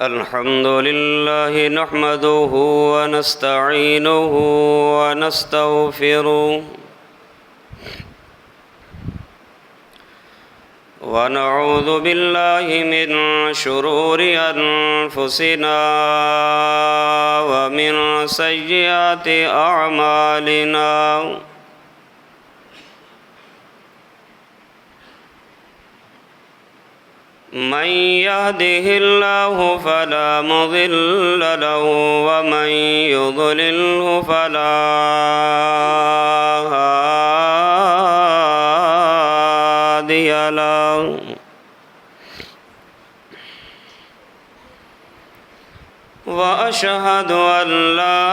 الحمد لله نحمده ونستعينه ونستغفره ونعوذ بالله من شرور أنفسنا ومن سيئات أعمالنا من يهده الله فلا مضل له ومن يضلله فلا هادي له وأشهد أن لا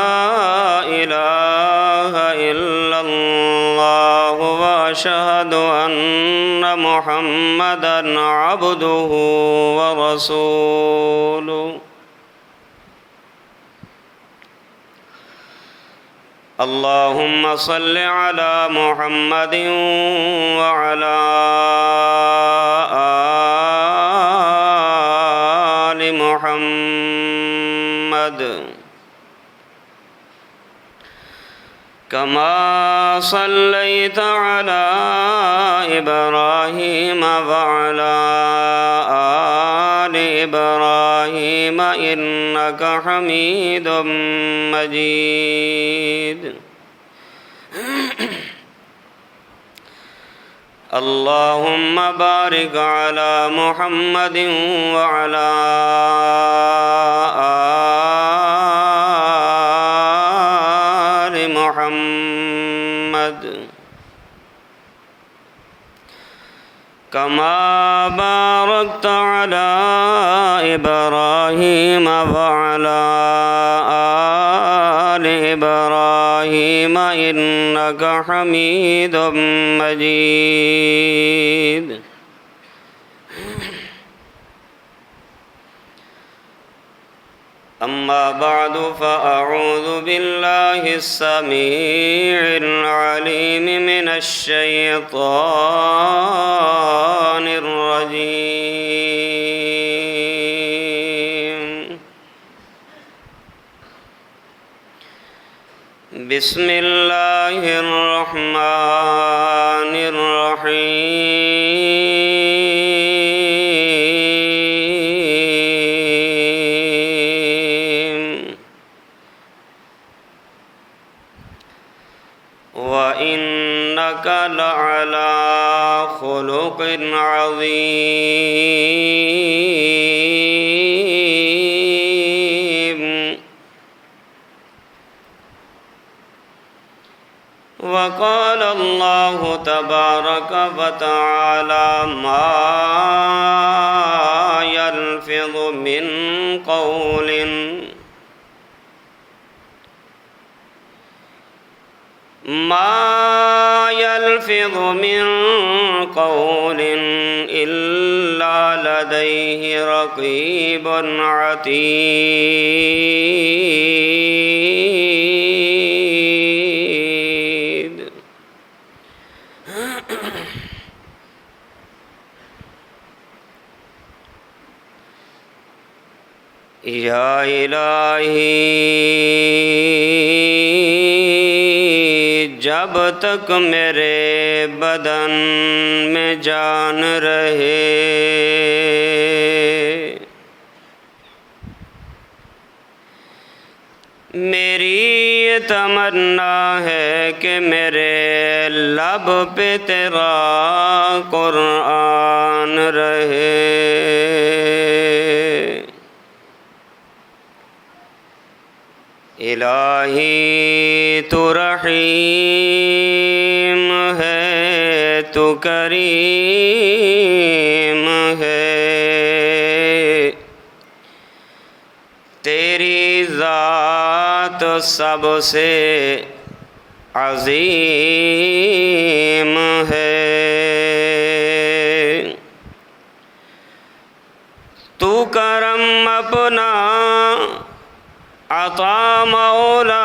إله إلا الله وأشهد أن محمدًا عبده ورسوله اللهم صل على محمد وعلى آل محمد كما صليت على إبراهيم وعلى آل إبراهيم إنك حميد مجيد اللهم بارك على محمد وعلى آل محمد كما باركت على إبراهيم وعلى آل إبراهيم إنك حميد مجيد أما بعد فأعوذ بالله السميع العليم من الشيطان الرجيم بسم الله الرحمن الرحيم وإنك لعلى خلق عظيم وقال الله تبارك وتعالى ما يلفظ من قول إلا لديه رقيب عتيد یا الہی جب تک میرے بدن میں جان رہے میری یہ تمنا ہے کہ میرے لب پہ تیرا قرآن رہے الہی تو رحیم ہے تو کریم ہے تیری ذات سب سے عظیم ہے تو کرم اپنا عطا مولا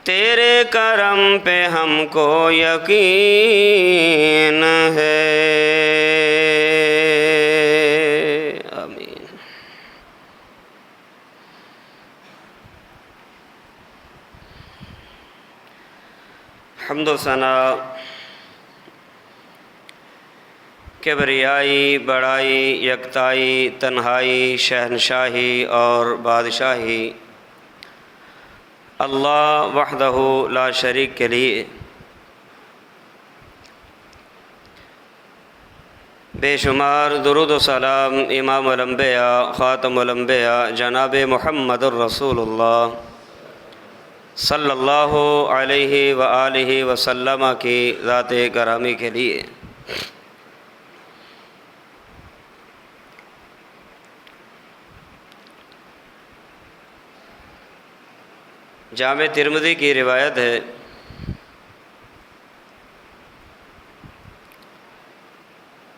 تیرے کرم پہ ہم کو یقین ہے آمین حمد و ثنا، کبریائی، بڑائی، یکتائی، تنہائی، شہنشاہی اور بادشاہی اللہ وحدہ لا شریک کے لیے۔ بے شمار درود و سلام امام الانبیاء خاتم الانبیاء جناب محمد الرسول اللہ صلی اللہ علیہ وآلہ وسلم کی ذات گرامی کے لیے۔ جامع ترمذی کی روایت ہے،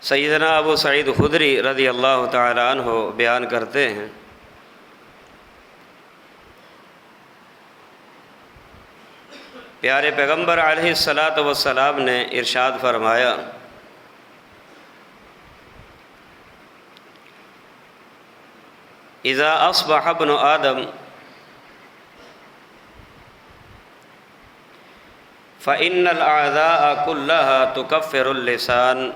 سیدنا ابو سعید خدری رضی اللہ تعالی عنہ بیان کرتے ہیں، پیارے پیغمبر علیہ السلام نے ارشاد فرمایا، اذا اصبح ابن آدم فإن الأعداء كلها تكفر اللسان،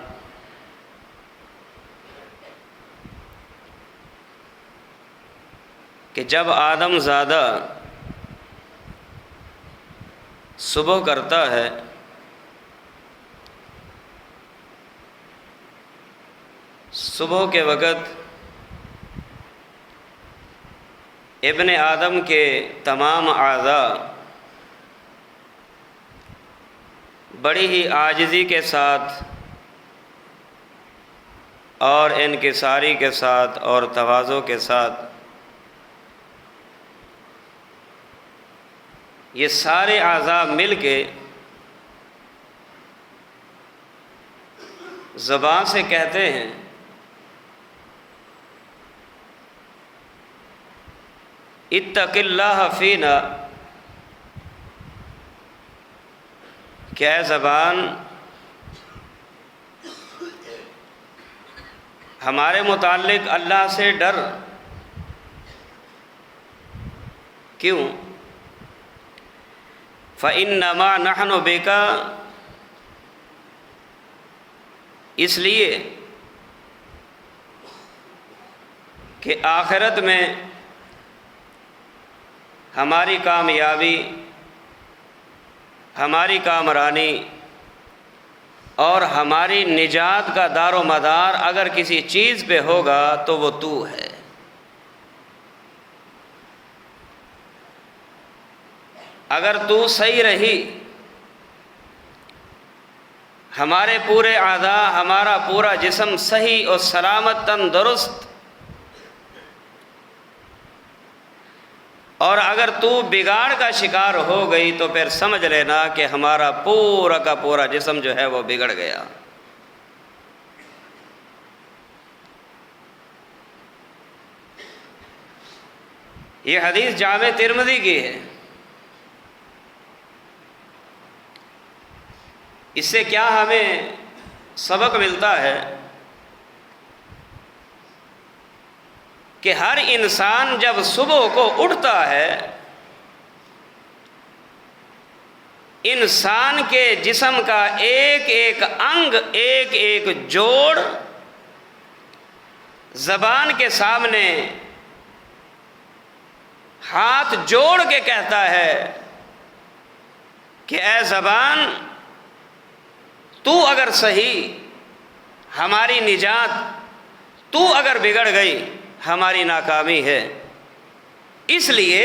کہ جب آدم زادہ صبح کرتا ہے صبح کے وقت ابن آدم کے تمام اعضاء بڑی ہی عاجزی کے ساتھ اور انکساری کے ساتھ اور تواضع کے ساتھ یہ سارے اعضاء مل کے زبان سے کہتے ہیں، اتق اللہ فینا، کہ اے زبان ہمارے متعلق اللہ سے ڈر۔ کیوں؟ فإنما نحن بک، اس لیے کہ آخرت میں ہماری کامیابی، ہماری کامرانی اور ہماری نجات کا دار و مدار اگر کسی چیز پہ ہوگا تو وہ تو ہے۔ اگر تو صحیح رہی، ہمارے پورے اعضاء، ہمارا پورا جسم صحیح اور سلامت تندرست، اور اگر تو بگاڑ کا شکار ہو گئی تو پھر سمجھ لینا کہ ہمارا پورا کا پورا جسم جو ہے وہ بگڑ گیا۔ یہ حدیث جامع ترمذی کی ہے۔ اس سے کیا ہمیں سبق ملتا ہے کہ ہر انسان جب صبح کو اٹھتا ہے، انسان کے جسم کا ایک ایک انگ، ایک ایک جوڑ زبان کے سامنے ہاتھ جوڑ کے کہتا ہے کہ اے زبان، تو اگر صحیح ہماری نجات، تو اگر بگڑ گئی ہماری ناکامی ہے۔ اس لیے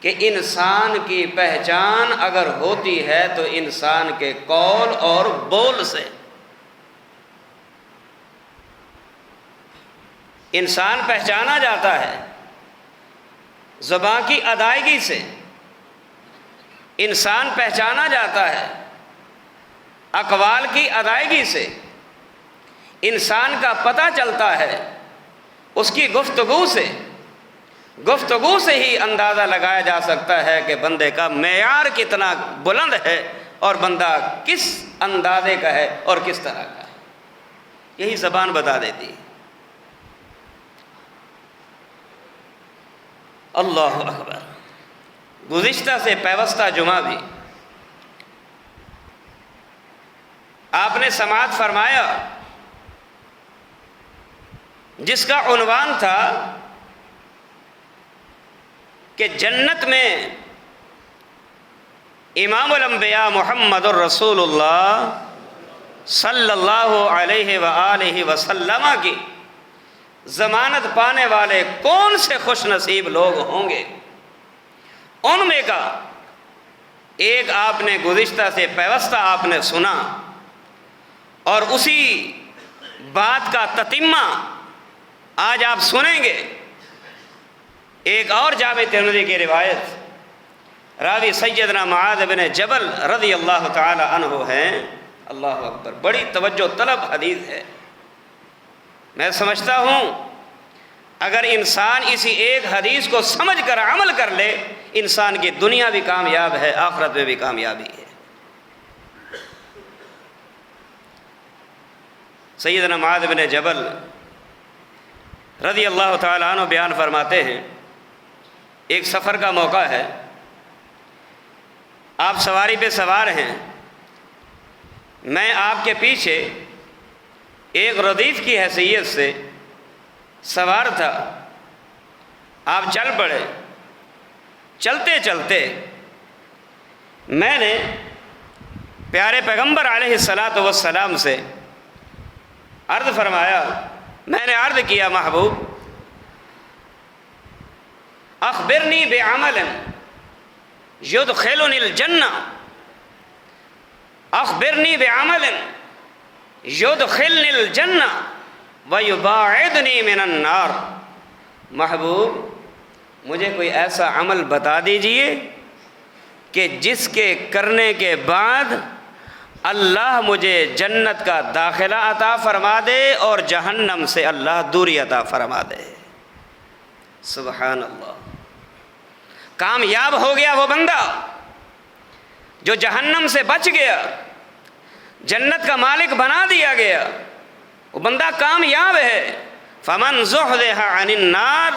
کہ انسان کی پہچان اگر ہوتی ہے تو انسان کے قول اور بول سے۔ انسان پہچانا جاتا ہے زبان کی ادائیگی سے، انسان پہچانا جاتا ہے اقوال کی ادائیگی سے، انسان کا پتہ چلتا ہے اس کی گفتگو سے۔ گفتگو سے ہی اندازہ لگایا جا سکتا ہے کہ بندے کا معیار کتنا بلند ہے اور بندہ کس اندازے کا ہے اور کس طرح کا ہے، یہی زبان بتا دیتی ہے۔ اللہ اکبر۔ گزشتہ سے پیوستہ جمعہ بھی آپ نے سماعت فرمایا جس کا عنوان تھا کہ جنت میں امام الانبیاء محمد الرسول اللہ صلی اللہ علیہ وآلہ وسلم کی ضمانت پانے والے کون سے خوش نصیب لوگ ہوں گے؟ ان میں کا ایک آپ نے گزشتہ سے پیوستہ آپ نے سنا، اور اسی بات کا تتمہ آج آپ سنیں گے۔ ایک اور جامع ترمذی کی روایت، راوی سیدنا معاذ بن جبل رضی اللہ تعالی عنہ ہیں۔ اللہ اکبر، بڑی توجہ طلب حدیث ہے۔ میں سمجھتا ہوں اگر انسان اسی ایک حدیث کو سمجھ کر عمل کر لے، انسان کی دنیا بھی کامیاب ہے، آخرت میں بھی کامیابی ہے۔ سیدنا معاذ بن جبل رضی اللہ تعالیٰ عنہ بیان فرماتے ہیں، ایک سفر کا موقع ہے، آپ سواری پہ سوار ہیں، میں آپ کے پیچھے ایک ردیف کی حیثیت سے سوار تھا، آپ چل پڑے۔ چلتے چلتے میں نے پیارے پیغمبر علیہ الصلاۃ والسلام سے عرض فرمایا، میں نے عرض کیا، محبوب اخبرنی بعمل یدخلنی الجنہ، اخبرنی بعمل یدخلنی الجنہ ویباعدنی من النار۔ محبوب مجھے کوئی ایسا عمل بتا دیجئے کہ جس کے کرنے کے بعد اللہ مجھے جنت کا داخلہ عطا فرما دے اور جہنم سے اللہ دوری عطا فرما دے۔ سبحان اللہ، کامیاب ہو گیا وہ بندہ جو جہنم سے بچ گیا، جنت کا مالک بنا دیا گیا، وہ بندہ کامیاب ہے۔ فمن زحزح عن النار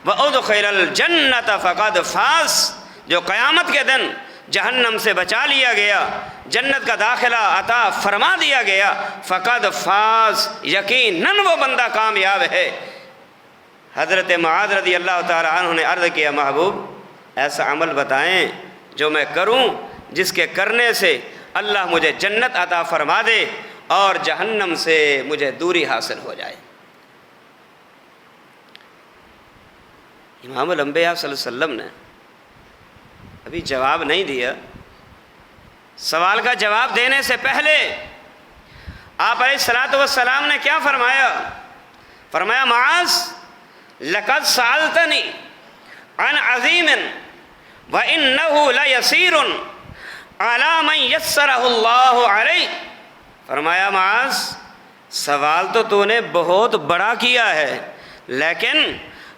وادخل الجنۃ فقد فاز، جو قیامت کے دن جہنم سے بچا لیا گیا، جنت کا داخلہ عطا فرما دیا گیا، فقد فاز، یقیناً وہ بندہ کامیاب ہے۔ حضرت معاذ رضی اللہ تعالی عنہ نے عرض کیا، محبوب ایسا عمل بتائیں جو میں کروں جس کے کرنے سے اللہ مجھے جنت عطا فرما دے اور جہنم سے مجھے دوری حاصل ہو جائے۔ امام الانبیاء صلی اللہ علیہ وسلم نے ابھی جواب نہیں دیا، سوال کا جواب دینے سے پہلے آپ علیہ الصلاۃ والسلام نے کیا فرمایا؟ فرمایا، معاذ لقد سألتنی عن عظیم وإنه لیسیر علی من یسرہ اللہ علیہ۔ فرمایا، معاذ سوال تو نے بہت بڑا کیا ہے، لیکن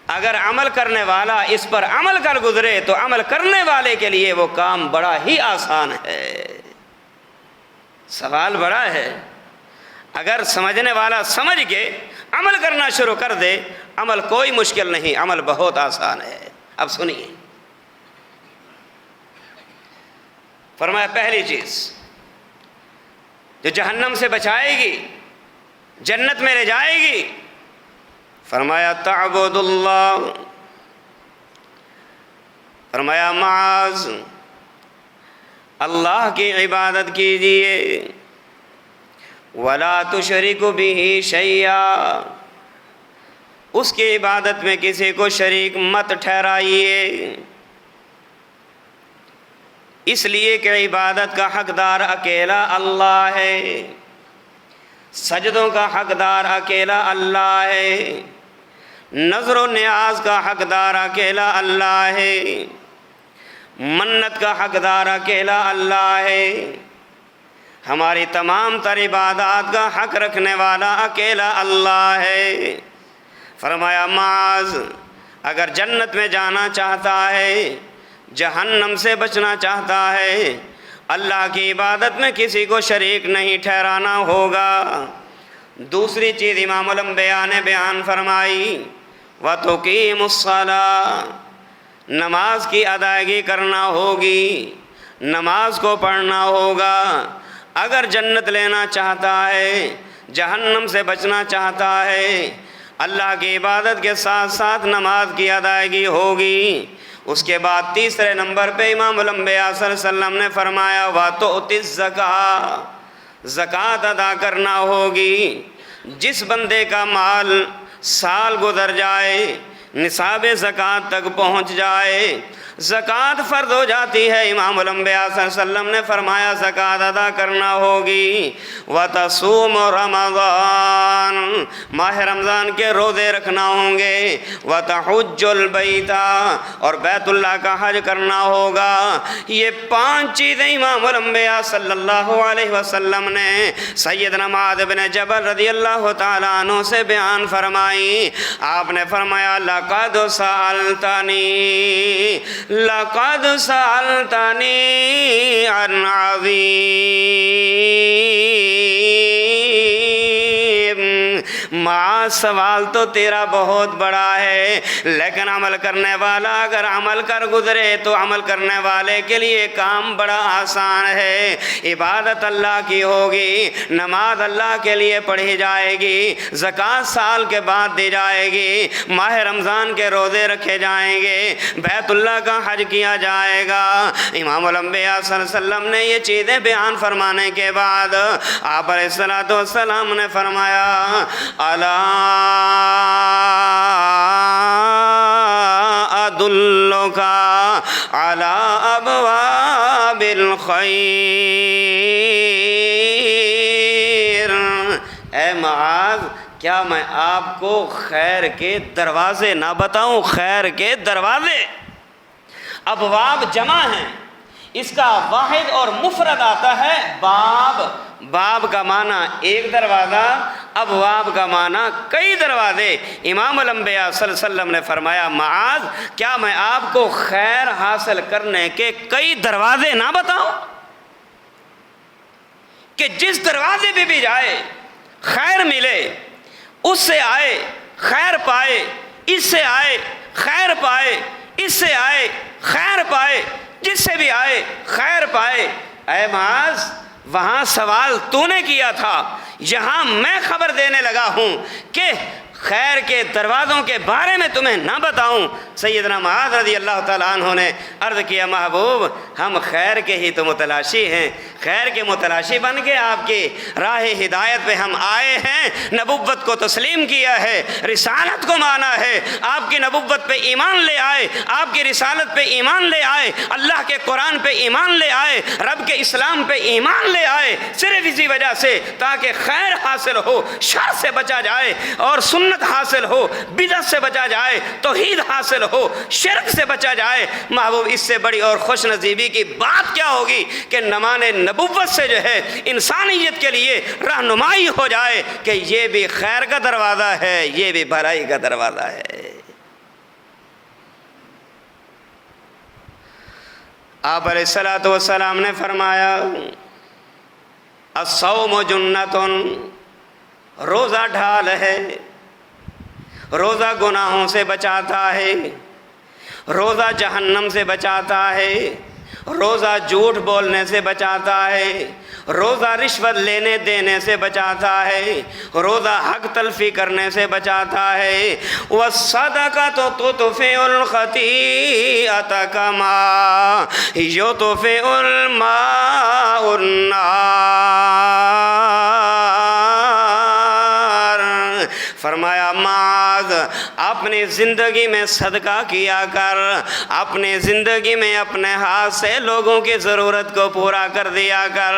اگر عمل کرنے والا اس پر عمل کر گزرے تو عمل کرنے والے کے لیے وہ کام بڑا ہی آسان ہے۔ سوال بڑا ہے، اگر سمجھنے والا سمجھ کے عمل کرنا شروع کر دے، عمل کوئی مشکل نہیں، عمل بہت آسان ہے۔ اب سنیے، فرمایا پہلی چیز جو جہنم سے بچائے گی، جنت میں لے جائے گی، فرمایا تعبد اللہ۔ فرمایا معاذ اللہ کی عبادت کیجیے، ولا تشرک بہ شیئا، اس کی عبادت میں کسی کو شریک مت ٹھہرائیے، اس لیے کہ عبادت کا حقدار اکیلا اللہ ہے، سجدوں کا حقدار اکیلا اللہ ہے، نظر و نیاز کا حقدار اکیلا اللہ ہے، منت کا حقدار اکیلا اللہ ہے، ہماری تمام تر عبادات کا حق رکھنے والا اکیلا اللہ ہے۔ فرمایا معاذ اگر جنت میں جانا چاہتا ہے، جہنم سے بچنا چاہتا ہے، اللہ کی عبادت میں کسی کو شریک نہیں ٹھہرانا ہوگا۔ دوسری چیز امام الانبیاء نے بیان فرمائی، وَتُقِيمُ الصَّلَاةَ، نماز کی ادائیگی کرنا ہوگی، نماز کو پڑھنا ہوگا۔ اگر جنت لینا چاہتا ہے، جہنم سے بچنا چاہتا ہے، اللہ کی عبادت کے ساتھ ساتھ نماز کی ادائیگی ہوگی۔ اس کے بعد تیسرے نمبر پہ امام الانبیاء صلی اللہ علیہ وسلم نے فرمایا وَتُؤْتِ الزَّكَاةَ، زکوٰۃ ادا کرنا ہوگی۔ جس بندے کا مال سال گزر جائے، نصاب زکوٰۃ تک پہنچ جائے، زکوٰۃ فرض ہو جاتی ہے، امام الانبیاء صلی اللہ علیہ وسلم نے فرمایا زکوٰۃ ادا کرنا ہوگی۔ وَتَصُومُ رَمَضَانَ، ماہ رمضان کے روزے رکھنا ہوں گے۔ وَتَحُجُّ الْبَيْتَ، اور بیت اللہ کا حج کرنا ہوگا۔ یہ 5 چیزیں امام الانبیاء صلی اللہ علیہ وسلم نے سیدنا معاذ بن جبل رضی اللہ تعالیٰ عنہ سے بیان فرمائی۔ آپ نے فرمایا لَقَدْ سَأَلْتَنِي لَقَدْ سَأَلْتَنِي عَنْ عَظِيمٍ، معاذ سوال تو تیرا بہت بڑا ہے، لیکن عمل کرنے والا اگر عمل کر گزرے تو عمل کرنے والے کے لیے کام بڑا آسان ہے۔ عبادت اللہ کی ہوگی، نماز اللہ کے لیے پڑھی جائے گی، زکوٰۃ سال کے بعد دی جائے گی، ماہ رمضان کے روزے رکھے جائیں گے، بیت اللہ کا حج کیا جائے گا۔ امام الانبیاء صلی اللہ علیہ وسلم نے یہ چیزیں بیان فرمانے کے بعد آپ علیہ الصلوۃ والسلام نے فرمایا الا ادلک علی ابواب الخیر، اے معاذ کیا میں آپ کو خیر کے دروازے نہ بتاؤں؟ خیر کے دروازے، ابواب جمع ہیں، اس کا واحد اور مفرد آتا ہے باب۔ باب کا معنی ایک دروازہ، ابواب کا معنی کئی دروازے۔ امام الانبیاء صلی اللہ علیہ وسلم نے فرمایا معاذ کیا میں آپ کو خیر حاصل کرنے کے کئی دروازے نہ بتاؤں؟ کہ جس دروازے پہ بھی جائے خیر ملے، اس سے آئے خیر پائے، اس سے آئے خیر پائے، اس سے آئے خیر پائے، جس سے بھی آئے خیر پائے۔ اے معاذ وہاں سوال تو نے کیا تھا، یہاں میں خبر دینے لگا ہوں کہ خیر کے دروازوں کے بارے میں تمہیں نہ بتاؤں؟ سیدنا معاذ رضی اللہ تعالیٰ عنہ نے عرض کیا محبوب ہم خیر کے ہی تو متلاشی ہیں، خیر کے متلاشی بن کے آپ کی راہ ہدایت پہ ہم آئے ہیں، نبوت کو تسلیم کیا ہے، رسالت کو مانا ہے، آپ کی نبوت پہ ایمان لے آئے، آپ کی رسالت پہ ایمان لے آئے، اللہ کے قرآن پہ ایمان لے آئے، رب کے اسلام پہ ایمان لے آئے، صرف اسی وجہ سے تاکہ خیر حاصل ہو، شر سے بچا جائے، اور سنت حاصل ہو، بدعت سے بچا جائے، توحید حاصل ہو، شرک سے بچا جائے۔ محبوب اس سے بڑی اور خوش نصیبی کی بات کیا ہوگی کہ نمان نبوت سے جو ہے انسانیت کے لیے رہنمائی ہو جائے کہ یہ بھی خیر کا دروازہ ہے، یہ بھی بھلائی کا دروازہ ہے۔ آپ علیہ الصلوۃ والسلام نے فرمایا الصوم جنۃ، روزہ ڈھال ہے، روزہ گناہوں سے بچاتا ہے، روزہ جہنم سے بچاتا ہے، روزہ جھوٹ بولنے سے بچاتا ہے، روزہ رشوت لینے دینے سے بچاتا ہے، روزہ حق تلفی کرنے سے بچاتا ہے۔ وَالصَّدَقَةُ تُطْفِئُ الْخَطِيئَةَ كَمَا يُطْفِئُ الْمَاءُ النَّارَ۔ فرمایا معاذ اپنی زندگی میں صدقہ کیا کر، اپنی زندگی میں اپنے ہاتھ سے لوگوں کی ضرورت کو پورا کر دیا کر،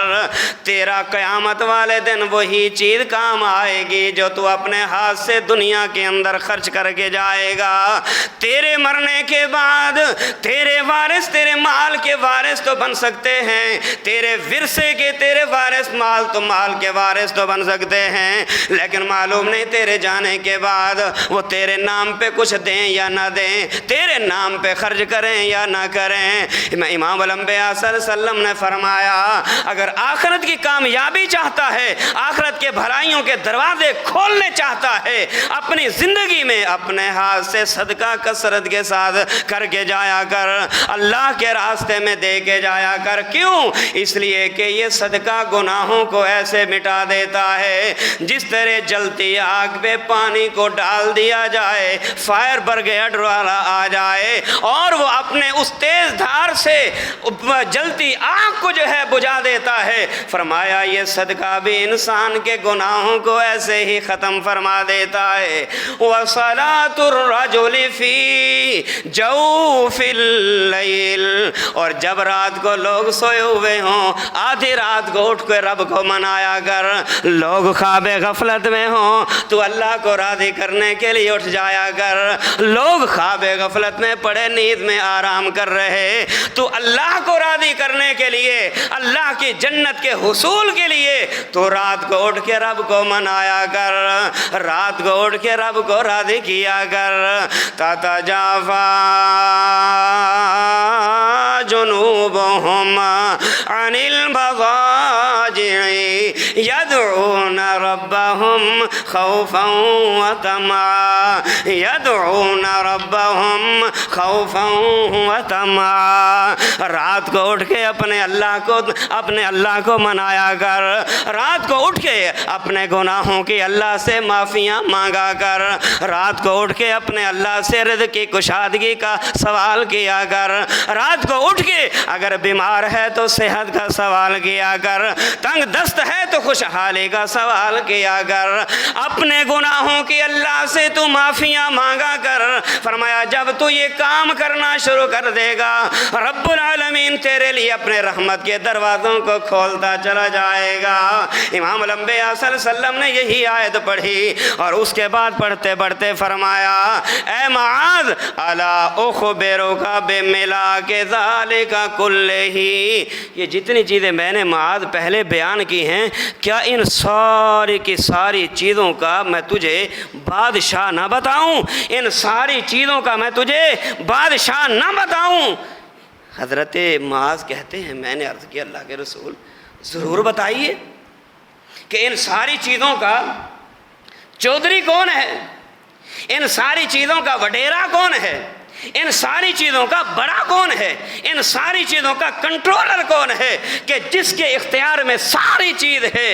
تیرا قیامت والے دن وہی چیز کام آئے گی جو تو اپنے ہاتھ سے دنیا کے اندر خرچ کر کے جائے گا۔ تیرے مرنے کے بعد تیرے وارث تیرے مال کے وارث تو بن سکتے ہیں، تیرے ورثے کے تیرے وارث مال کے وارث تو بن سکتے ہیں، لیکن معلوم نہیں تیرے جانے جانے کے بعد وہ تیرے نام پہ کچھ دیں یا نہ دیں، تیرے نام پہ خرچ کریں یا نہ کریں۔ امام الانبیاء صلی اللہ علیہ وسلم نے فرمایا اگر آخرت کی کامیابی چاہتا ہے، آخرت کے بھلائیوں کے دروازے کھولنے چاہتا ہے، اپنی زندگی میں اپنے ہاتھ سے صدقہ کثرت کے ساتھ کر کے جایا کر، اللہ کے راستے میں دے کے جایا کر۔ کیوں؟ اس لیے کہ یہ صدقہ گناہوں کو ایسے مٹا دیتا ہے جس طرح جلتی آگ پہ پانی کو ڈال دیا جائے، فائر برگیڈ والا آ جائے اور وہ اپنے اس تیز دھار سے جلتی آگ کو جو ہے بجھا دیتا ہے۔ فرمایا یہ صدقہ بھی انسان کے گناہوں کو ایسے ہی ختم فرما دیتا ہے۔ وَصَلَاةُ الرَّجُلِ فِي جَوْفِ اللَّيْلِ، اور جب رات کو لوگ سوئے ہوئے ہوں، آدھی رات کو اٹھ کے رب کو منایا کر، لوگ خواب غفلت میں ہوں تو اللہ کو راضی کرنے کے لیے اٹھ جایا کر، لوگ خواب غفلت میں پڑے نیند میں آرام کر رہے تو اللہ کو راضی کرنے کے لیے، اللہ کی جنت کے حصول کے لیے تو رات کو اٹھ کے رب کو منایا کر، رات کو اٹھ کے رب کو راضی کیا کر۔ تتجافا جنوبهم عن المضاجع يدعون ربهم خوفا وطمعا، يدعون ربهم خوفا وطمعا۔ رات کو اٹھ کے اپنے اللہ کو منایا کر، رات کو اٹھ کے اپنے گناہوں کی اللہ سے معافیاں مانگا کر، رات کو اٹھ کے اپنے اللہ سے رزق کی کشادگی کا سوال کیا کر، رات کو اٹھ کے اگر بیمار ہے تو صحت کا سوال کیا کر، تنگ دست ہے تو خوشحالی کا سوال کیا کر، اپنے گناہوں کی اللہ سے تو معافیاں مانگا کر۔ فرمایا جب تو یہ کام کرنا شروع کر دے گا، رب العالمین تیرے لیے اپنے رحمت کے دروازوں کو کھولتا چلا جائے گا۔ امام الانبیاء صلی اللہ علیہ وسلم نے یہی آیت پڑھی اور اس کے بعد پڑھتے پڑھتے فرمایا اے معاذ الا اخبرک بملاک ذالک کلہ، یہ جتنی چیزیں میں نے معاذ پہلے بیان کی ہیں، کیا ان ساری کی ساری چیزوں کا میں تجھے بادشاہ نہ بتاؤں؟ ان ساری چیزوں کا میں تجھے بادشاہ نہ بتاؤں؟ حضرت معاذ کہتے ہیں میں نے عرض کیا اللہ کے رسول ضرور بتائیے کہ ان ساری چیزوں کا چودھری کون ہے، ان ساری چیزوں کا وڈیرا کون ہے، ان ساری چیزوں کا بڑا کون ہے، ان ساری چیزوں کا کنٹرولر کون ہے کہ جس کے اختیار میں ساری چیز ہے،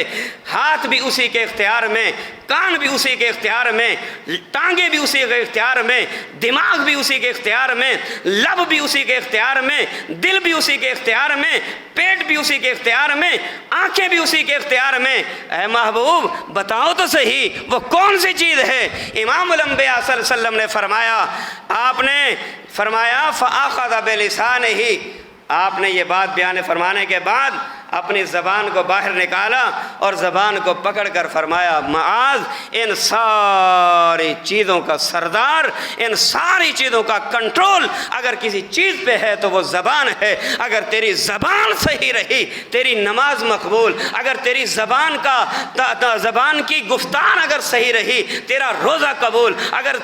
ہاتھ بھی اسی کے اختیار میں، کان بھی اسی کے اختیار میں، ٹانگیں بھی اسی کے اختیار میں، دماغ بھی اسی کے اختیار میں، لب بھی اسی کے اختیار میں، دل بھی اسی کے اختیار میں، پیٹ بھی اسی کے اختیار میں، آنکھیں بھی اسی کے اختیار میں۔ اے محبوب بتاؤ تو صحیح وہ کون سی چیز ہے؟ امام الانبیاء صلی اللہ علیہ وسلم نے فرمایا، آپ نے فرمایا فَأَخَذَ بِلِسَانِهِ، آپ نے یہ بات بیان فرمانے کے بعد اپنی زبان کو باہر نکالا اور زبان کو پکڑ کر فرمایا معاذ ان ساری چیزوں کا سردار، ان ساری چیزوں کا کنٹرول اگر کسی چیز پہ ہے تو وہ زبان ہے۔ اگر تیری زبان صحیح رہی تیری نماز مقبول، اگر تیری زبان کی گفتار اگر صحیح رہی تیرا روزہ قبول، اگر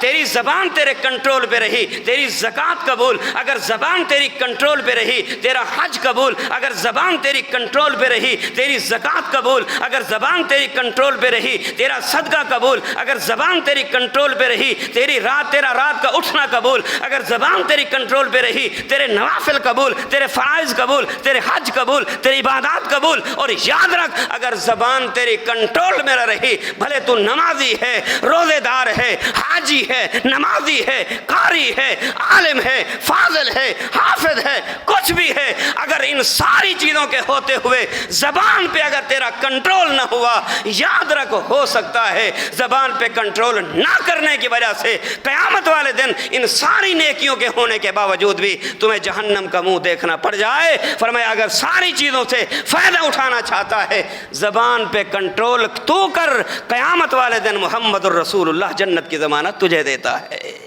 تیری زبان تیرے کنٹرول پہ رہی تیری زکوٰۃ قبول، اگر زبان تیری کنٹرول پہ رہی تیرا حج قبول، اگر زبان تیری کنٹرول پہ رہی تیری زکوٰۃ قبول، اگر زبان تیری کنٹرول پہ رہی تیرا صدقہ قبول، اگر زبان تیری کنٹرول پہ رہی تیرا رات کا اٹھنا قبول، اگر زبان تیری کنٹرول پہ رہی تیرے نوافل قبول، تیرے فرائض قبول، تیرے حج قبول، تیری عبادات قبول۔ اور یاد رکھ اگر زبان تیری کنٹرول میں نہ رہی، بھلے تو نمازی ہے، روزے دار ہے، حاجی ہے، نمازی ہے، قاری ہے، عالم ہے، فاضل ہے، حافظ ہے، کچھ بھی ہے، اگر ان ساری چیزوں کے ہوتے ہوئے زبان پہ اگر تیرا کنٹرول نہ ہوا، یاد رکھ ہو سکتا ہے زبان پہ کنٹرول نہ کرنے کی وجہ سے قیامت والے دن ان ساری نیکیوں کے ہونے کے باوجود بھی تمہیں جہنم کا منہ دیکھنا پڑ جائے۔ فرمایا اگر ساری چیزوں سے فائدہ اٹھانا چاہتا ہے زبان پہ کنٹرول تو کر، قیامت والے دن محمد الرسول اللہ جنت کی ضمانت تجھے دیتا ہے۔